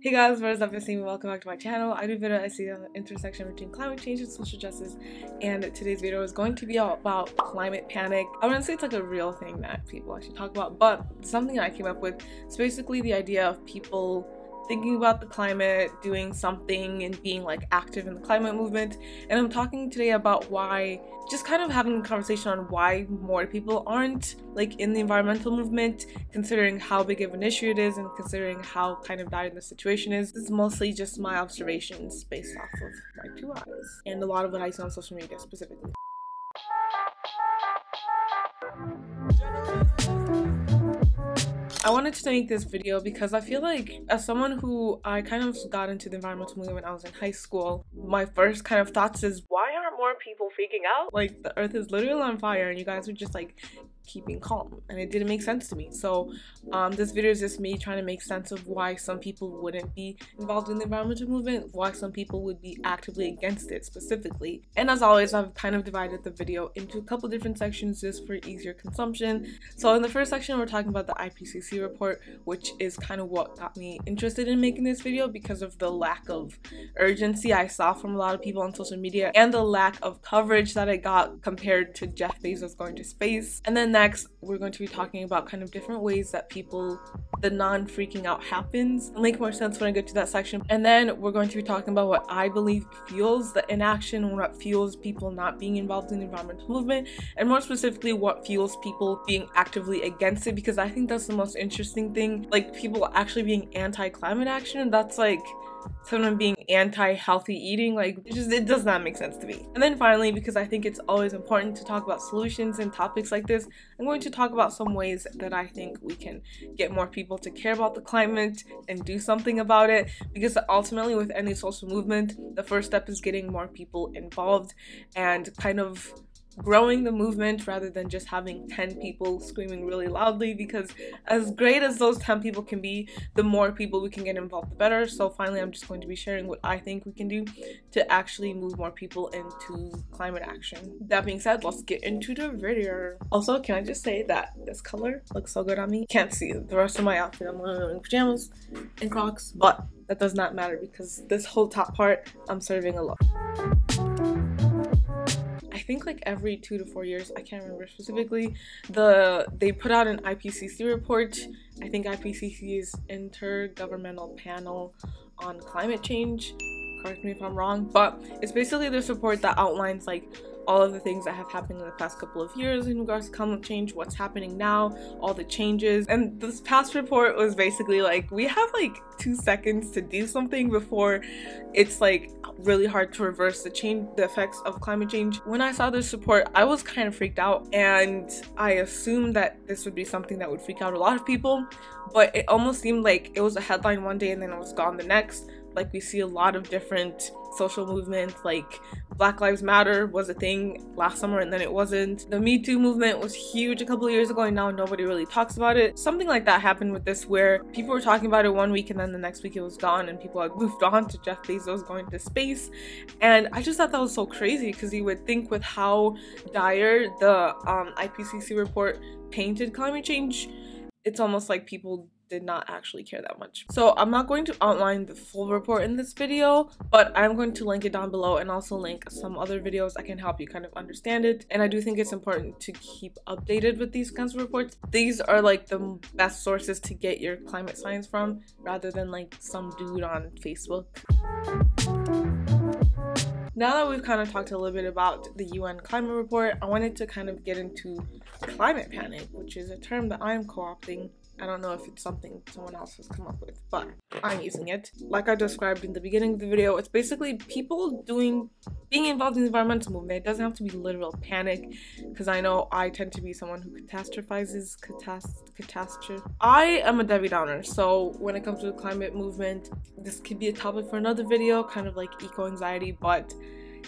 Hey guys, what is up? It's Aime. Welcome back to my channel. I do video essays on the intersection between climate change and social justice, and today's video is going to be all about climate panic. I wouldn't say it's like a real thing that people actually talk about, but something I came up with. It's basically the idea of people thinking about the climate, doing something, and being like active in the climate movement. And I'm talking today about why, just kind of having a conversation on why more people aren't like in the environmental movement, considering how big of an issue it is and considering how kind of dire the situation is. This is mostly just my observations based off of my 2 eyes and a lot of what I see on social media specifically. I wanted to make this video because I feel like, as someone who I kind of got into the environmental movement when I was in high school, my first kind of thoughts is, why aren't more people freaking out? Like, the earth is literally on fire and you guys are just like keeping calm, and it didn't make sense to me. So this video is just me trying to make sense of why some people wouldn't be involved in the environmental movement, why some people would be actively against it specifically. And as always, I've kind of divided the video into a couple different sections just for easier consumption. So in the first section, we're talking about the IPCC report, which is kind of what got me interested in making this video because of the lack of urgency I saw from a lot of people on social media and the lack of coverage that it got compared to Jeff Bezos going to space. And then next, we're going to be talking about kind of different ways that the non-freaking out happens. It'll make more sense when I get to that section. And then we're going to be talking about what I believe fuels the inaction and what fuels people not being involved in the environmental movement, and more specifically what fuels people being actively against it, because I think that's the most interesting thing. Like, people actually being anti-climate action, that's like someone being anti-healthy eating. Like, it does not make sense to me. And then finally, because I think it's always important to talk about solutions and topics like this, I'm going to talk about some ways that I think we can get more people to care about the climate and do something about it, because ultimately with any social movement, the first step is getting more people involved and kind of growing the movement rather than just having 10 people screaming really loudly, because as great as those 10 people can be, the more people we can get involved, the better. So finally, I'm just going to be sharing what I think we can do to actually move more people into climate action. That being said, let's get into the video. Also, can I just say that this color looks so good on me? Can't see the rest of my outfit. I'm wearing pajamas and Crocs, but that does not matter because this whole top part, I'm serving a look. I think like every 2 to 4 years, I can't remember specifically, they put out an IPCC report. I think IPCC is Intergovernmental Panel on Climate Change. Correct me if I'm wrong, but it's basically this report that outlines like all of the things that have happened in the past couple of years in regards to climate change, what's happening now, all the changes. And this past report was basically like, we have like 2 seconds to do something before it's like really hard to reverse the effects of climate change. When I saw this report, I was kind of freaked out, and I assumed that this would be something that would freak out a lot of people, but it almost seemed like it was a headline one day and then it was gone the next. Like, we see a lot of different social movements, like Black Lives Matter was a thing last summer and then it wasn't. The Me Too movement was huge a couple of years ago and now nobody really talks about it. Something like that happened with this, where people were talking about it one week and then the next week it was gone and people had moved on to Jeff Bezos going to space. And I just thought that was so crazy, because you would think with how dire the IPCC report painted climate change, it's almost like people did not actually care that much. So I'm not going to outline the full report in this video, but I'm going to link it down below and also link some other videos that can help you kind of understand it. And I do think it's important to keep updated with these kinds of reports. These are like the best sources to get your climate science from, rather than like some dude on Facebook. Now that we've kind of talked a little bit about the UN climate report, I wanted to kind of get into climate panic, which is a term that I'm co-opting. I don't know if it's something someone else has come up with, but I'm using it. Like I described in the beginning of the video, it's basically people being involved in the environmental movement. It doesn't have to be literal panic, because I know I tend to be someone who catastrophizes. I am a Debbie Downer, so when it comes to the climate movement, this could be a topic for another video, kind of like eco-anxiety, but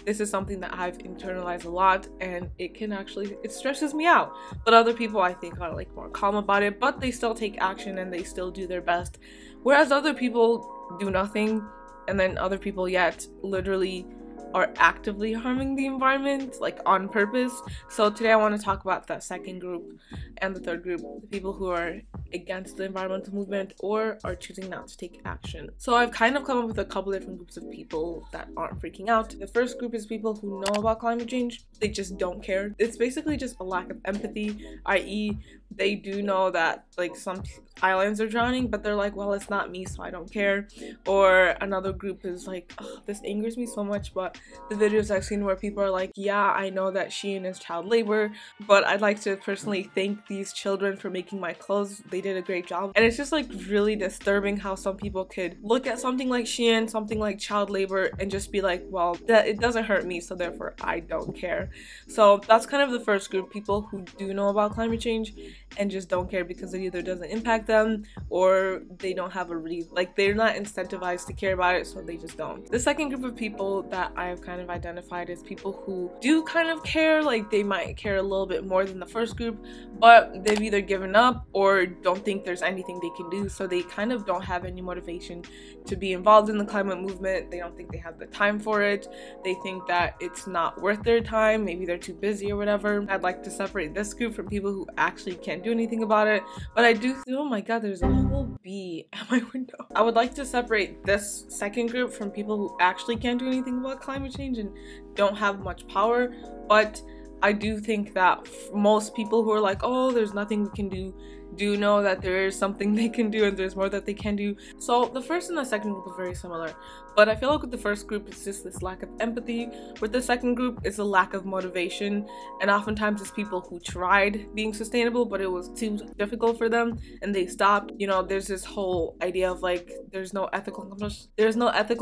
this is something that I've internalized a lot, and it stresses me out. But other people, I think, are like more calm about it, but they still take action and they still do their best. Whereas other people do nothing, and then other people yet literally are actively harming the environment, like on purpose. So today I want to talk about that second group and the third group, the people who are against the environmental movement or are choosing not to take action. So I've kind of come up with a couple different groups of people that aren't freaking out. The first group is people who know about climate change, they just don't care. It's basically just a lack of empathy, i.e. they do know that like some islands are drowning, but they're like, well, it's not me, so I don't care. Or another group is like, oh, this angers me so much, but the videos I've seen where people are like, yeah, I know that Shein is child labor, but I'd like to personally thank these children for making my clothes. They did a great job. And it's just like really disturbing how some people could look at something like Shein, something like child labor, and just be like, well, that it doesn't hurt me, so therefore I don't care. So that's kind of the first group, people who do know about climate change and just don't care because it either doesn't impact them or they don't have a reason, like they're not incentivized to care about it, so they just don't. The second group of people that I have kind of identified as people who do kind of care, like they might care a little bit more than the first group, but they've either given up or don't think there's anything they can do, so they kind of don't have any motivation to be involved in the climate movement. They don't think they have the time for it. They think that it's not worth their time. Maybe they're too busy or whatever. I'd like to separate this group from people who actually can't do anything about it, but I do feel, oh my god, there's a whole bee at my window. I would like to separate this second group from people who actually can't do anything about climate change and don't have much power, but I do think that most people who are like, oh, there's nothing we can do know that there is something they can do and there's more that they can do. So the first and the second group are very similar, but I feel like with the first group it's just this lack of empathy. With the second group it's a lack of motivation, and oftentimes it's people who tried being sustainable but it was too difficult for them and they stopped. You know, there's this whole idea of like there's no ethical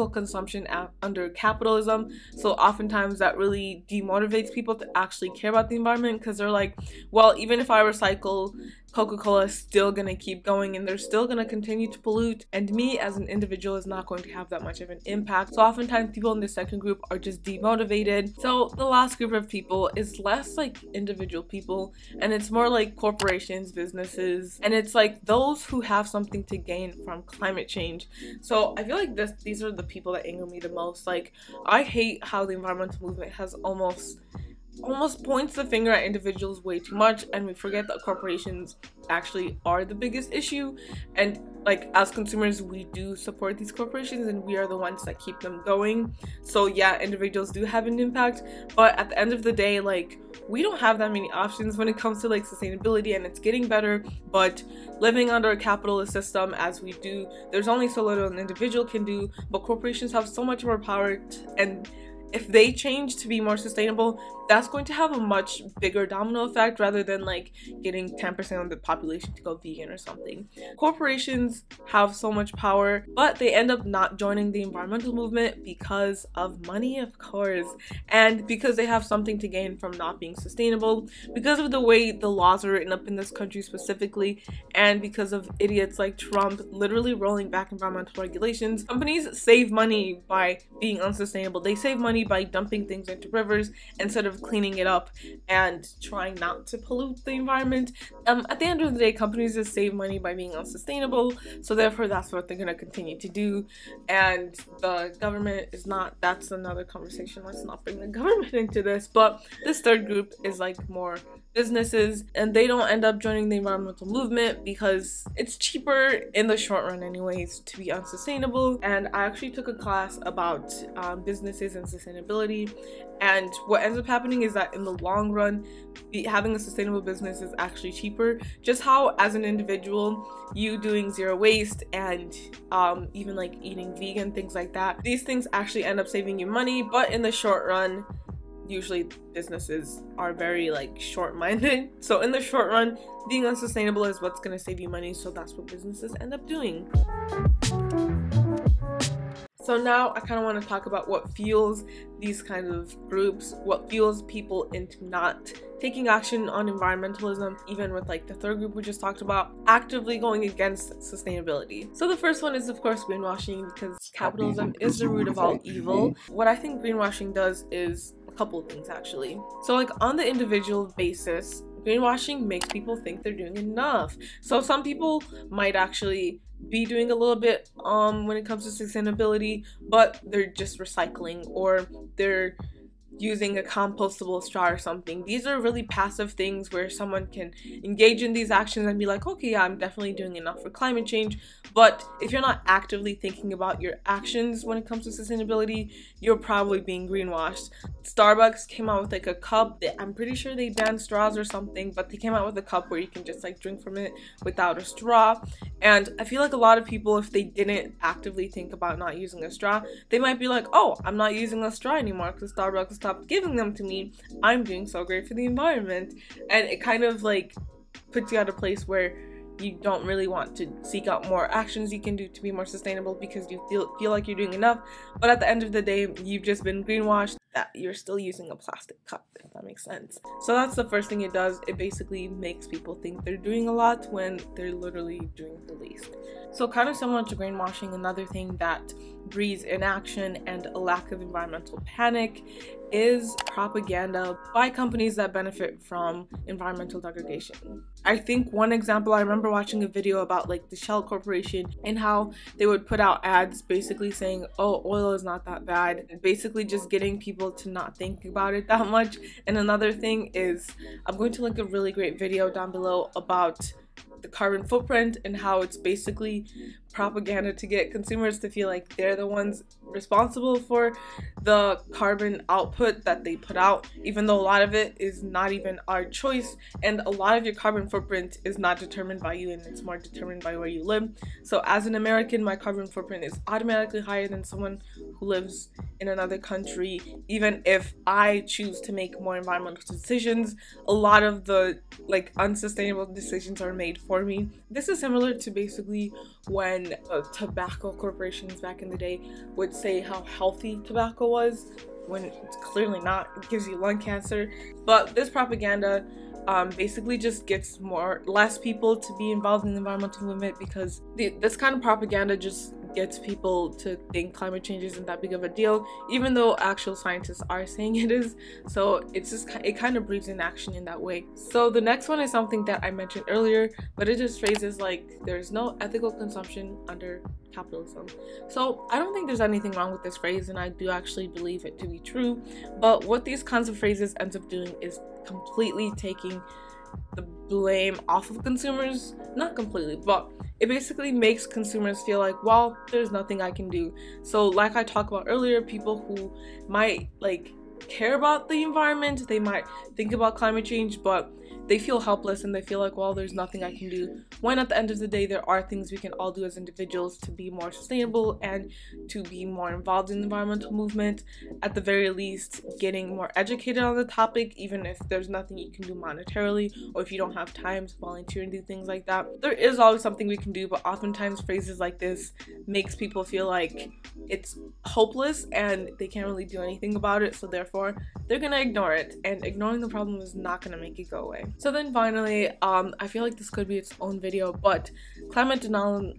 consumption under capitalism, so oftentimes that really demotivates people to actually care about the environment because they're like, well, even if I recycle, Coca-Cola is still gonna keep going and they're still gonna continue to pollute, and me as an individual is not going to have that much of an impact. So oftentimes people in the second group are just demotivated. So the last group of people is less like individual people and it's more like corporations, businesses, and it's like those who have something to gain from climate change. So I feel like these are the people that anger me the most. Like, I hate how the environmental movement has almost points the finger at individuals way too much, and we forget that corporations actually are the biggest issue, and like as consumers we do support these corporations and we are the ones that keep them going. So yeah, individuals do have an impact, but at the end of the day, like, we don't have that many options when it comes to like sustainability, and it's getting better, but living under a capitalist system as we do, there's only so little an individual can do, but corporations have so much more power and if they change to be more sustainable, that's going to have a much bigger domino effect rather than like getting 10% of the population to go vegan or something. Corporations have so much power, but they end up not joining the environmental movement because of money, of course, and because they have something to gain from not being sustainable, because of the way the laws are written up in this country specifically, and because of idiots like Trump literally rolling back environmental regulations. Companies save money by being unsustainable. They save money by dumping things into rivers instead of cleaning it up and trying not to pollute the environment. At the end of the day, companies just save money by being unsustainable, so therefore that's what they're going to continue to do, and the government is not. That's another conversation. Let's not bring the government into this. But this third group is like more businesses, and they don't end up joining the environmental movement because it's cheaper in the short run anyways to be unsustainable. And I actually took a class about businesses and sustainability, and what ends up happening is that in the long run having a sustainable business is actually cheaper. Just how as an individual you doing zero waste and even like eating vegan, things like that, these things actually end up saving you money, but in the short run usually businesses are very like short-minded, so in the short run being unsustainable is what's going to save you money, so that's what businesses end up doing. So now I kind of want to talk about what fuels these kind of groups, what fuels people into not taking action on environmentalism, even with like the third group we just talked about, actively going against sustainability. So the first one is of course greenwashing, because capitalism is the root of all evil. What I think greenwashing does is a couple of things actually. So like on the individual basis, greenwashing makes people think they're doing enough. So some people might actually be doing a little bit when it comes to sustainability, but they're just recycling, or they're using a compostable straw or something. These are really passive things where someone can engage in these actions and be like, okay, yeah, I'm definitely doing enough for climate change. But if you're not actively thinking about your actions when it comes to sustainability, you're probably being greenwashed. Starbucks came out with like a cup that I'm pretty sure they banned straws or something, but they came out with a cup where you can just like drink from it without a straw. And I feel like a lot of people, if they didn't actively think about not using a straw, they might be like, oh, I'm not using a straw anymore because Starbucks stopped giving them to me. I'm doing so great for the environment. And it kind of like puts you at a place where you don't really want to seek out more actions you can do to be more sustainable because you feel like you're doing enough. But at the end of the day, you've just been greenwashed that you're still using a plastic cup, if that makes sense. So that's the first thing it does. It basically makes people think they're doing a lot when they're literally doing the least. So kind of similar to greenwashing, another thing that breeds inaction and a lack of environmental panic is propaganda by companies that benefit from environmental degradation. I think one example, I remember watching a video about like the Shell Corporation and how they would put out ads basically saying, oh, oil is not that bad, basically just getting people to not think about it that much. And another thing is, I'm going to link a really great video down below about the carbon footprint and how it's basically propaganda to get consumers to feel like they're the ones responsible for the carbon output that they put out, even though a lot of it is not even our choice, and a lot of your carbon footprint is not determined by you and it's more determined by where you live. So as an American, my carbon footprint is automatically higher than someone who lives in another country. Even if I choose to make more environmental decisions, a lot of the like unsustainable decisions are made for me. This is similar to basically when tobacco corporations back in the day would say how healthy tobacco was, when it's clearly not. It gives you lung cancer. But this propaganda basically just gets less people to be involved in the environmental movement, because this kind of propaganda just gets people to think climate change isn't that big of a deal, even though actual scientists are saying it is. So it kind of breeds inaction in that way. So the next one is something that I mentioned earlier, but it just phrases like there's no ethical consumption under capitalism. So I don't think there's anything wrong with this phrase, and I do actually believe it to be true. But what these kinds of phrases ends up doing is completely taking the blame off of consumers. Not completely, but it basically makes consumers feel like, well, there's nothing I can do. So like I talked about earlier, people who might like care about the environment, they might think about climate change, but they feel helpless and they feel like, well, there's nothing I can do. When at the end of the day, there are things we can all do as individuals to be more sustainable and to be more involved in the environmental movement. At the very least, getting more educated on the topic, even if there's nothing you can do monetarily, or if you don't have time to volunteer and do things like that. There is always something we can do, but oftentimes phrases like this makes people feel like it's hopeless and they can't really do anything about it, so therefore they're gonna ignore it, and ignoring the problem is not gonna make it go away. So then finally, I feel like this could be its own video, but climate denialism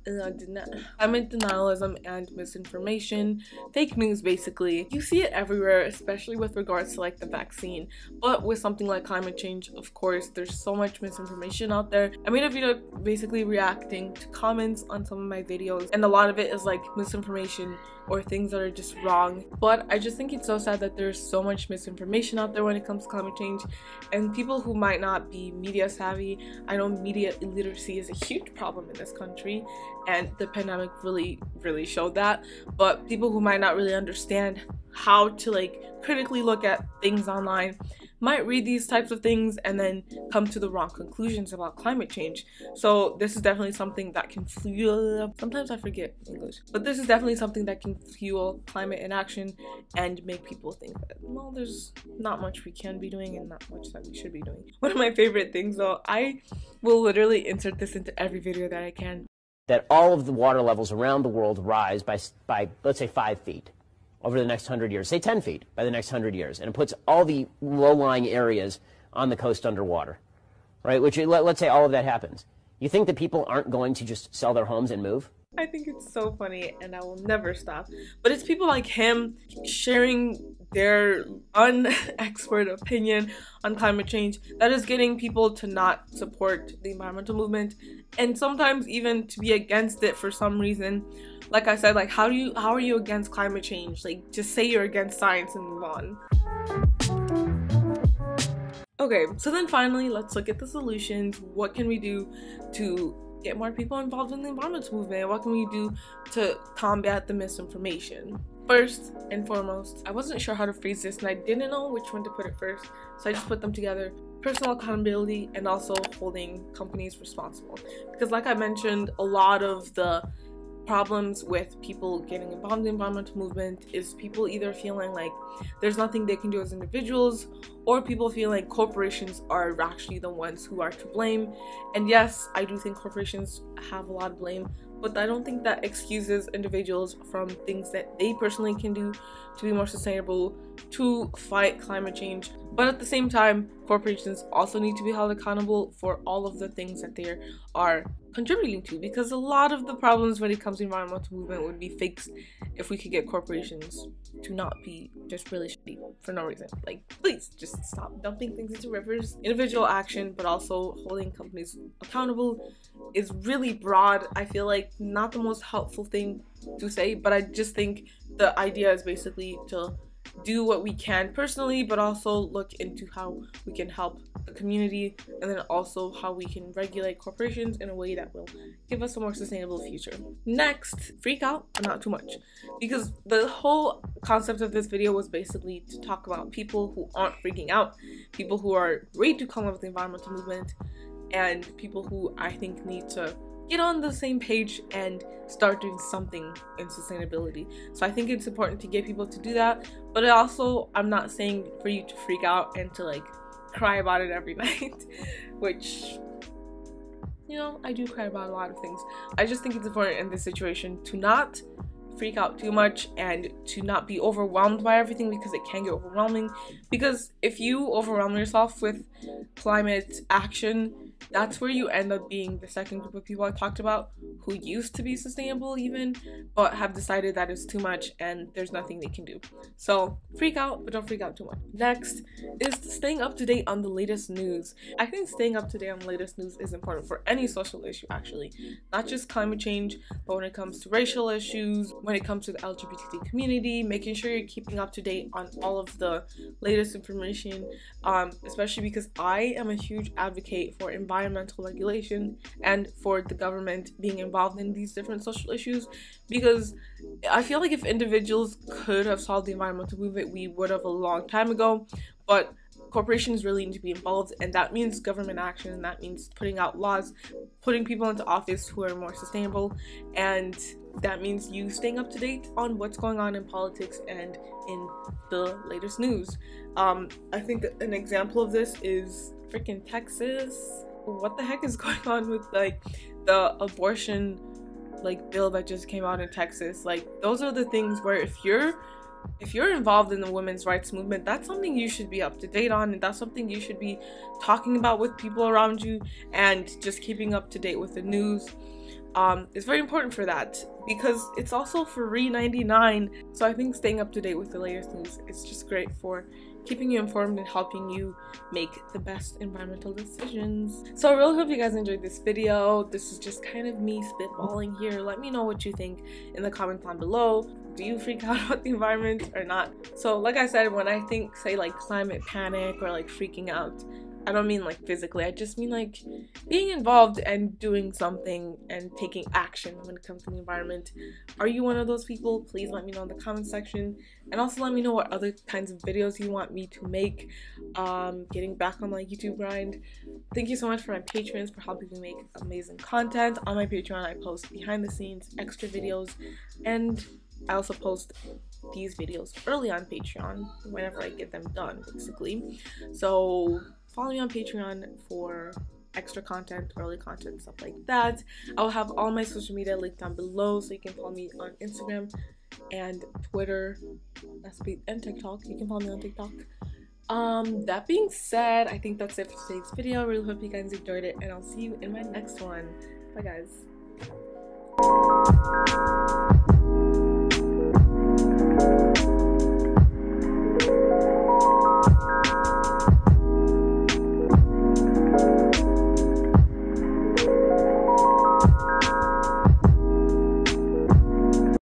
and misinformation, fake news basically, you see it everywhere, especially with regards to like the vaccine. But with something like climate change, of course, there's so much misinformation out there. I made a video basically reacting to comments on some of my videos, and a lot of it is like misinformation or things that are just wrong. But I just think it's so sad that there's so much misinformation out there when it comes to climate change, and people who might not be media savvy. I know media illiteracy is a huge problem in this country, and the pandemic really showed that. But people who might not really understand how to like critically look at things online might read these types of things and then come to the wrong conclusions about climate change. So this is definitely something that can fuel, sometimes I forget English, but this is definitely something that can fuel climate inaction and make people think that, well, there's not much we can be doing and not much that we should be doing. One of my favorite things though, I will literally insert this into every video that I can, that all of the water levels around the world rise by let's say 5 feet over the next 100 years, say 10 feet by the next 100 years, and it puts all the low-lying areas on the coast underwater, right? Which, let's say all of that happens. You think that people aren't going to just sell their homes and move? I think it's so funny and I will never stop. But it's people like him sharing their unexpert opinion on climate change that is getting people to not support the environmental movement, and sometimes even to be against it for some reason. Like I said, like how are you against climate change? Like, just say you're against science and move on. Okay, so then finally, let's look at the solutions. What can we do to get more people involved in the environmental movement? What can we do to combat the misinformation? First and foremost, I wasn't sure how to phrase this and I didn't know which one to put it first, so I just put them together. Personal accountability and also holding companies responsible. Because like I mentioned, a lot of the problems with people getting involved in the environmental movement is people either feeling like there's nothing they can do as individuals, or people feel like corporations are actually the ones who are to blame. And yes, I do think corporations have a lot of blame, but I don't think that excuses individuals from things that they personally can do to be more sustainable, to fight climate change. But at the same time, corporations also need to be held accountable for all of the things that they are contributing to, because a lot of the problems when it comes to environmental movement would be fixed if we could get corporations to not be just really shitty for no reason. Like, please just stop dumping things into rivers. Individual action, but also holding companies accountable is really broad. I feel like not the most helpful thing to say, but I just think the idea is basically to do what we can personally, but also look into how we can help the community, and then also how we can regulate corporations in a way that will give us a more sustainable future. Next, freak out, but not too much, because the whole concept of this video was basically to talk about people who aren't freaking out, people who are ready to come up with the environmental movement, and people who I think need to get on the same page and start doing something in sustainability. So I think it's important to get people to do that, but I'm not saying for you to freak out and to like cry about it every night, which, you know, I do cry about a lot of things. I just think it's important in this situation to not freak out too much and to not be overwhelmed by everything, because it can get overwhelming. Because if you overwhelm yourself with climate action, that's where you end up being the second group of people I talked about, who used to be sustainable even, but have decided that it's too much and there's nothing they can do. So freak out, but don't freak out too much. Next is staying up to date on the latest news. I think staying up to date on the latest news is important for any social issue, actually, not just climate change, but when it comes to racial issues, when it comes to the LGBT community, making sure you're keeping up to date on all of the latest information, especially because I am a huge advocate for environmental regulation and for the government being involved in these different social issues, because I feel like if individuals could have solved the environmental movement, we would have a long time ago, but corporations really need to be involved, and that means government action, and that means putting out laws, putting people into office who are more sustainable, and that means you staying up to date on what's going on in politics and in the latest news. I think an example of this is freaking Texas. What the heck is going on with like the abortion like bill that just came out in Texas? Like, those are the things where if you're involved in the women's rights movement, that's something you should be up to date on, and that's something you should be talking about with people around you, and just keeping up to date with the news. It's very important for that, because it's also free $99. So I think staying up to date with the latest news is just great for keeping you informed and helping you make the best environmental decisions. So I really hope you guys enjoyed this video. This is just kind of me spitballing here. Let me know what you think in the comments down below. Do you freak out about the environment or not? So like I said, when I say like climate panic or like freaking out, I don't mean like physically, I just mean like being involved and doing something and taking action when it comes to the environment. Are you one of those people? Please let me know in the comment section, and also let me know what other kinds of videos you want me to make, getting back on my YouTube grind. Thank you so much for my patrons for helping me make amazing content. On my Patreon, I post behind the scenes extra videos, and I also post these videos early on Patreon whenever I get them done, basically. So follow me on Patreon for extra content, early content, stuff like that. I'll have all my social media linked down below, so you can follow me on Instagram and Twitter, and TikTok. You can follow me on TikTok. That being said, I think that's it for today's video. I really hope you guys enjoyed it, and I'll see you in my next one. Bye guys.